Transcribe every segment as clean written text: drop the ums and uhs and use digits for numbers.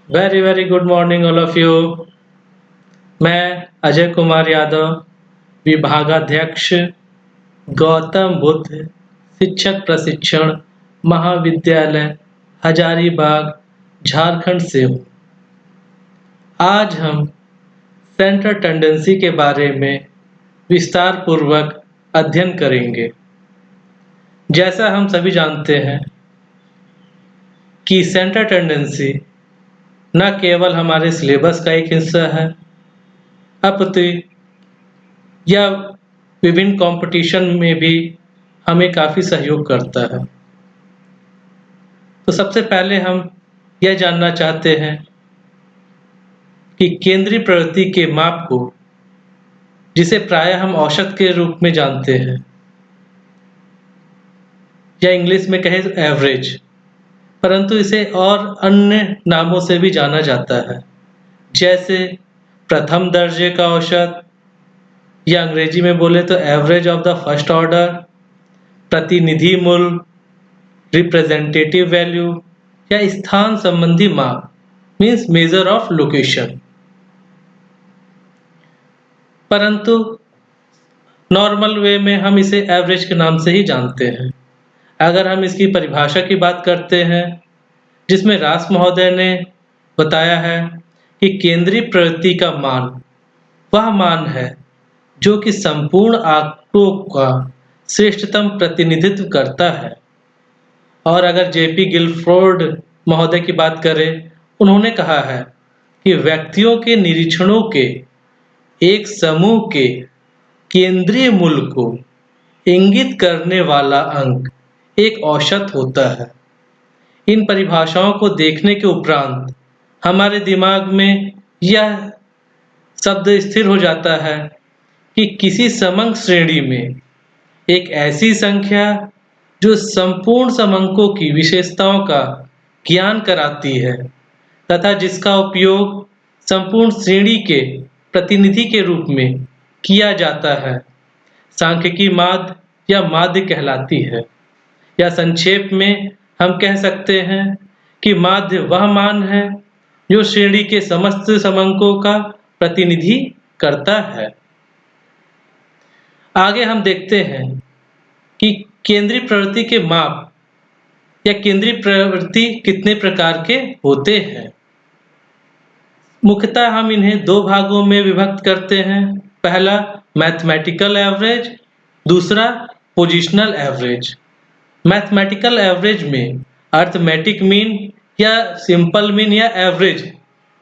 Very very good morning all of you. मैं अजय कुमार यादव, विभागाध्यक्ष, गौतम बुद्ध शिक्षक प्रशिक्षण महाविद्यालय हजारीबाग, झारखंड से हूँ। आज हम सेंट्रल टेंडेंसी के बारे में विस्तार पूर्वक अध्ययन करेंगे। जैसा हम सभी जानते हैं कि सेंट्रल टेंडेंसी न केवल हमारे सिलेबस का एक हिस्सा है, अपितु यह विभिन्न कंपटीशन में भी हमें काफ़ी सहयोग करता है। तो सबसे पहले हम यह जानना चाहते हैं कि केंद्रीय प्रवृत्ति के माप को, जिसे प्रायः हम औसत के रूप में जानते हैं या इंग्लिश में कहें तो एवरेज, परंतु इसे और अन्य नामों से भी जाना जाता है, जैसे प्रथम दर्जे का औसत या अंग्रेजी में बोले तो average of the first order, प्रतिनिधि मूल्य, रिप्रेजेंटेटिव वैल्यू या स्थान संबंधी माप मीन्स मेजर ऑफ लोकेशन। परंतु नॉर्मल वे में हम इसे एवरेज के नाम से ही जानते हैं। अगर हम इसकी परिभाषा की बात करते हैं, जिसमें रास महोदय ने बताया है कि केंद्रीय प्रवृत्ति का मान वह मान है जो कि संपूर्ण आंकड़ों का श्रेष्ठतम प्रतिनिधित्व करता है। और अगर जेपी गिलफोर्ड महोदय की बात करें, उन्होंने कहा है कि व्यक्तियों के निरीक्षणों के एक समूह के केंद्रीय मूल्य को इंगित करने वाला अंक एक औसत होता है। इन परिभाषाओं को देखने के उपरांत हमारे दिमाग में यह शब्द स्थिर हो जाता है कि किसी समंक श्रेणी में एक ऐसी संख्या जो संपूर्ण समंकों की विशेषताओं का ज्ञान कराती है तथा जिसका उपयोग संपूर्ण श्रेणी के प्रतिनिधि के रूप में किया जाता है, सांख्यिकी माध्य या माध्य कहलाती है। या संक्षेप में हम कह सकते हैं कि माध्य वह मान है जो श्रेणी के समस्त समंकों का प्रतिनिधि करता है। आगे हम देखते हैं कि केंद्रीय प्रवृत्ति के माप या केंद्रीय प्रवृत्ति कितने प्रकार के होते हैं। मुख्यतः हम इन्हें दो भागों में विभक्त करते हैं। पहला मैथमेटिकल एवरेज, दूसरा पोजिशनल एवरेज। मैथमेटिकल एवरेज में अरिथमेटिक मीन या सिंपल मीन या एवरेज,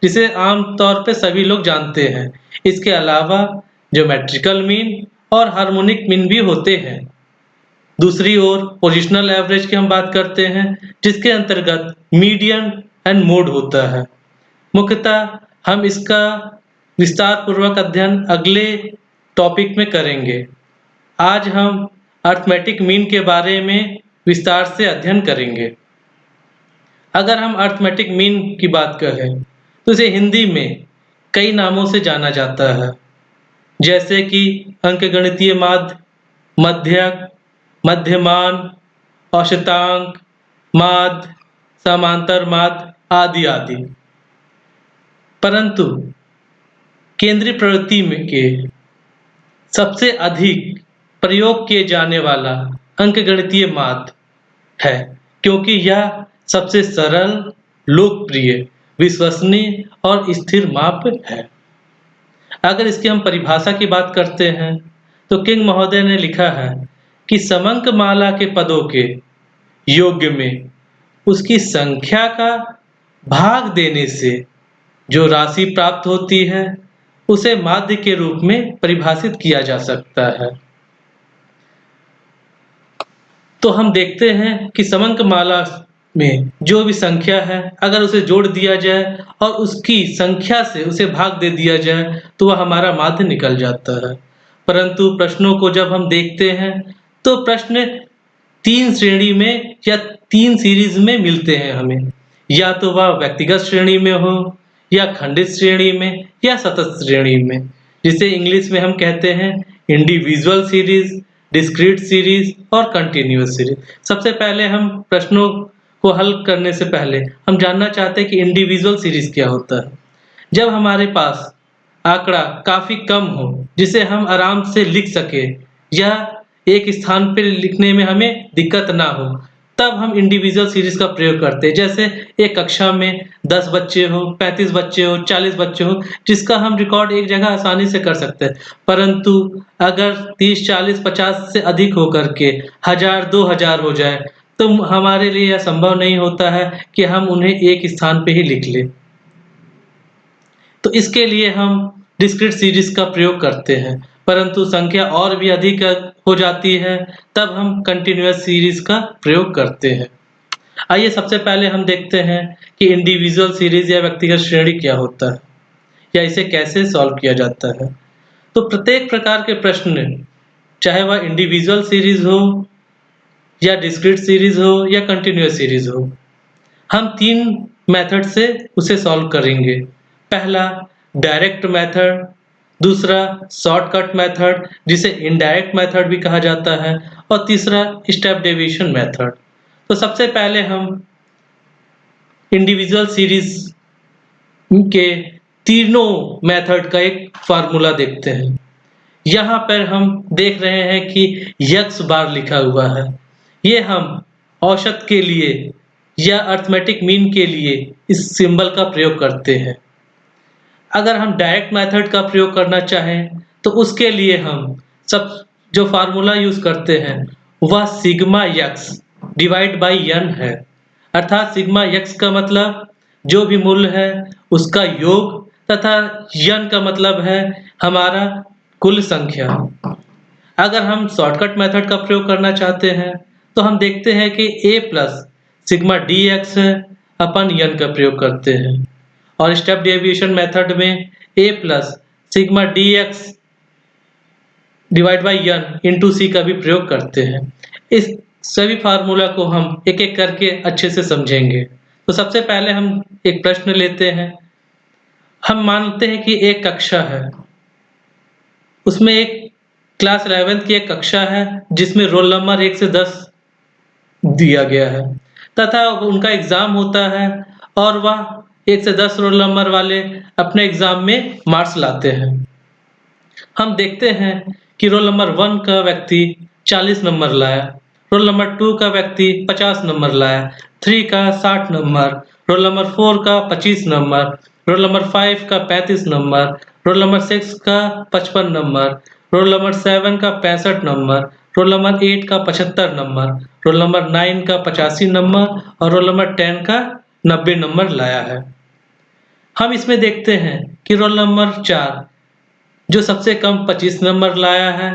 जिसे आम तौर पे सभी लोग जानते हैं, इसके अलावा ज्योमेट्रिकल मीन और हार्मोनिक मीन भी होते हैं। दूसरी ओर पोजिशनल एवरेज की हम बात करते हैं, जिसके अंतर्गत मीडियन एंड मोड होता है। मुख्यतः हम इसका विस्तार पूर्वक अध्ययन अगले टॉपिक में करेंगे। आज हम अरिथमेटिक मीन के बारे में विस्तार से अध्ययन करेंगे। अगर हम अरिथमेटिक मीन की बात करें तो इसे हिंदी में कई नामों से जाना जाता है, जैसे कि अंकगणितीय माध्य, मध्यक, मध्यमान, औसतांक माध्य, समांतर माध्य आदि आदि। परंतु केंद्रीय प्रवृत्ति में के सबसे अधिक प्रयोग किए जाने वाला अंकगणितीय माध्य है, क्योंकि यह सबसे सरल, लोकप्रिय, विश्वसनीय और स्थिर माप है। अगर इसकी हम परिभाषा की बात करते हैं तो किंग महोदय ने लिखा है कि समंक माला के पदों के योग्य में उसकी संख्या का भाग देने से जो राशि प्राप्त होती है उसे माध्य के रूप में परिभाषित किया जा सकता है। तो हम देखते हैं कि समंक माला में जो भी संख्या है, अगर उसे जोड़ दिया जाए और उसकी संख्या से उसे भाग दे दिया जाए तो वह हमारा माध्य निकल जाता है। परंतु प्रश्नों को जब हम देखते हैं तो प्रश्न तीन श्रेणी में या तीन सीरीज में मिलते हैं हमें, या तो वह व्यक्तिगत श्रेणी में हो या खंडित श्रेणी में या सतत श्रेणी में, जिसे इंग्लिश में हम कहते हैं इंडिविजुअल सीरीज, डिस्क्रीट सीरीज और कंटिन्यूअस सीरीज। सबसे पहले हम प्रश्नों को हल करने से पहले हम जानना चाहते हैं कि इंडिविजुअल सीरीज क्या होता है। जब हमारे पास आंकड़ा काफी कम हो जिसे हम आराम से लिख सके या एक स्थान पे लिखने में हमें दिक्कत ना हो, तब हम इंडिविजुअल सीरीज का प्रयोग करते हैं। जैसे एक कक्षा में 10 बच्चे हो, 35 बच्चे हो, 40 बच्चे हो, जिसका हम रिकॉर्ड एक जगह आसानी से कर सकते हैं। परंतु अगर 30, 40, 50 से अधिक होकर के 1000, 2000 हो जाए तो हमारे लिए यह संभव नहीं होता है कि हम उन्हें एक स्थान पे ही लिख लें। तो इसके लिए हम डिस्क्रीट सीरीज का प्रयोग करते हैं, परंतु संख्या और भी अधिक हो जाती है तब हम कंटीन्यूअस सीरीज का प्रयोग करते हैं। आइए सबसे पहले हम देखते हैं कि इंडिविजुअल सीरीज या व्यक्तिगत श्रेणी क्या होता है या इसे कैसे सॉल्व किया जाता है। तो प्रत्येक प्रकार के प्रश्न, चाहे वह इंडिविजुअल सीरीज हो या डिस्क्रीट सीरीज हो या कंटीन्यूअस सीरीज हो, हम 3 मेथड से उसे सॉल्व करेंगे। पहला डायरेक्ट मेथड, दूसरा शॉर्टकट मेथड जिसे इनडायरेक्ट मेथड भी कहा जाता है, और तीसरा स्टेप डेविएशन मेथड। तो सबसे पहले हम इंडिविजुअल सीरीज के तीनों मेथड का एक फार्मूला देखते हैं। यहाँ पर हम देख रहे हैं कि x बार लिखा हुआ है। ये हम औसत के लिए या अरिथमेटिक मीन के लिए इस सिंबल का प्रयोग करते हैं। अगर हम डायरेक्ट मेथड का प्रयोग करना चाहें तो उसके लिए हम सब जो फार्मूला यूज करते हैं वह sigma x divide by n है। अर्थात सिग्मा x का मतलब जो भी मूल्य है उसका योग तथा n का मतलब है हमारा कुल संख्या। अगर हम शॉर्टकट मेथड का प्रयोग करना चाहते हैं तो हम देखते हैं कि a प्लस सिग्मा dx है अपन n का प्रयोग करते हैं, और स्टेप डेविएशन मेथड में a plus sigma dx divide by n into C का भी प्रयोग करते हैं। इस सभी फार्मूला को हम एक एक करके अच्छे से समझेंगे। तो सबसे पहले हम एक प्रश्न लेते हैं। हम मानते हैं कि एक कक्षा है, उसमें एक क्लास 11th की एक कक्षा है जिसमें रोल नंबर 1 से 10 दिया गया है तथा उनका एग्जाम होता है और वह 1 से 10 रोल नंबर वाले अपने एग्जाम में मार्क्स लाते हैं। हम देखते हैं कि रोल नंबर 1 का व्यक्ति 40 नंबर लाया, रोल नंबर 2 का व्यक्ति 50 नंबर लाया, 3 का 60 नंबर, रोल नंबर 4 का 25 नंबर, रोल नंबर 5 का 35 नंबर, रोल नंबर 6 का 55 नंबर, रोल नंबर 7 का 65 नंबर, रोल नंबर 8 का 75 नंबर, रोल नंबर 9 का 85 नंबर और रोल नंबर 10 का 90 नंबर लाया है। हम इसमें देखते हैं कि रोल नंबर 4 जो सबसे कम 25 नंबर लाया है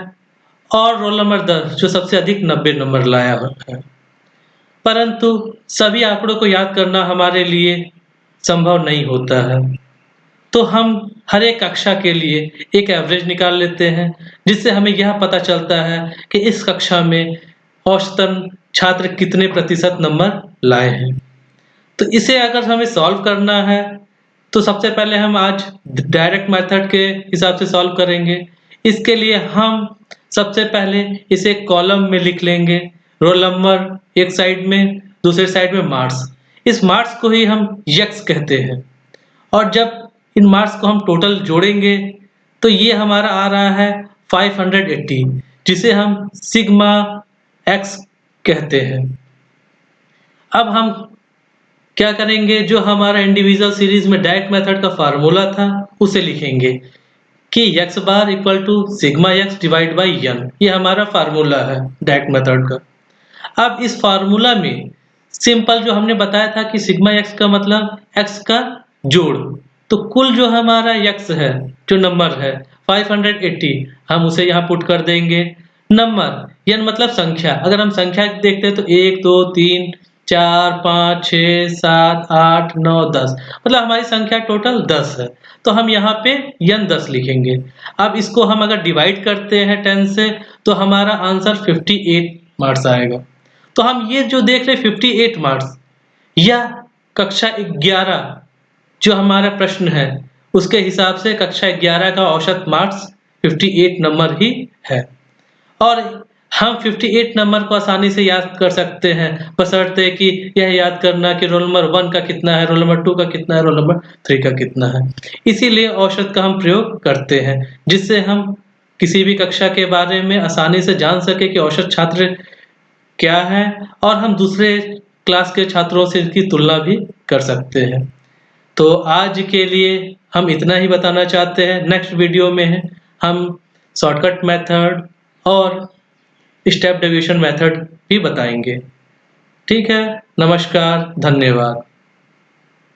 और रोल नंबर 10 जो सबसे अधिक 90 नंबर लाया है। परंतु सभी आंकड़ों को याद करना हमारे लिए संभव नहीं होता है, तो हम हर एक कक्षा के लिए एक एवरेज निकाल लेते हैं जिससे हमें यह पता चलता है कि इस कक्षा में औसतन छात्र कितने प्रतिशत नंबर लाए हैं। तो इसे अगर हमें सॉल्व करना है तो सबसे पहले हम आज डायरेक्ट मेथड के हिसाब से सॉल्व करेंगे। इसके लिए हम सबसे पहले इसे कॉलम में लिख लेंगे, रोल नंबर एक साइड में, दूसरे साइड में मार्क्स। इस मार्क्स को ही हम x कहते हैं, और जब इन मार्क्स को हम टोटल जोड़ेंगे तो ये हमारा आ रहा है 580, जिसे हम सिग्मा x कहते हैं। अब हम क्या करेंगे, जो हमारा इंडिविजुअल सीरीज में डायरेक्ट मेथड का फार्मूला था उसे लिखेंगे कि x bar equal to sigma x divide by n। ये हमारा फार्मूला है डायरेक्ट मेथड का। अब इस फार्मूला में सिंपल जो हमने बताया था कि सिग्मा x का मतलब x का जोड़, तो कुल जो हमारा x है, जो नंबर है 580, हम उसे यहाँ पुट कर देंगे। नंबर n मतलब संख्या, अगर हम संख्या देखते हैं तो 1 2 3 4 5 6 7 8 9 10, मतलब हमारी संख्या टोटल 10 है, तो हम यहाँ पे n 10 लिखेंगे। अब इसको हम अगर डिवाइड करते हैं 10 से तो हमारा आंसर 58 मार्क्स आएगा। तो हम ये जो देख रहे 58 मार्क्स, यह कक्षा 11 जो हमारा प्रश्न है उसके हिसाब से कक्षा 11 का औसत मार्क्स 58 नंबर ही है। और हम 58 नंबर को आसानी से याद कर सकते हैं, बशर्ते कि यह याद करना कि रोल नंबर 1 का कितना है, रोल नंबर 2 का कितना है, रोल नंबर 3 का कितना है। इसीलिए औसत का हम प्रयोग करते हैं, जिससे हम किसी भी कक्षा के बारे में आसानी से जान सके कि औसत छात्र क्या है और हम दूसरे क्लास के छात्रों से इसकी तुलना भी कर सकते हैं। तो आज के लिए हम इतना ही बताना चाहते हैं। नेक्स्ट वीडियो में हम शॉर्टकट मेथड और स्टेप डेविएशन मेथड भी बताएंगे। ठीक है, नमस्कार, धन्यवाद।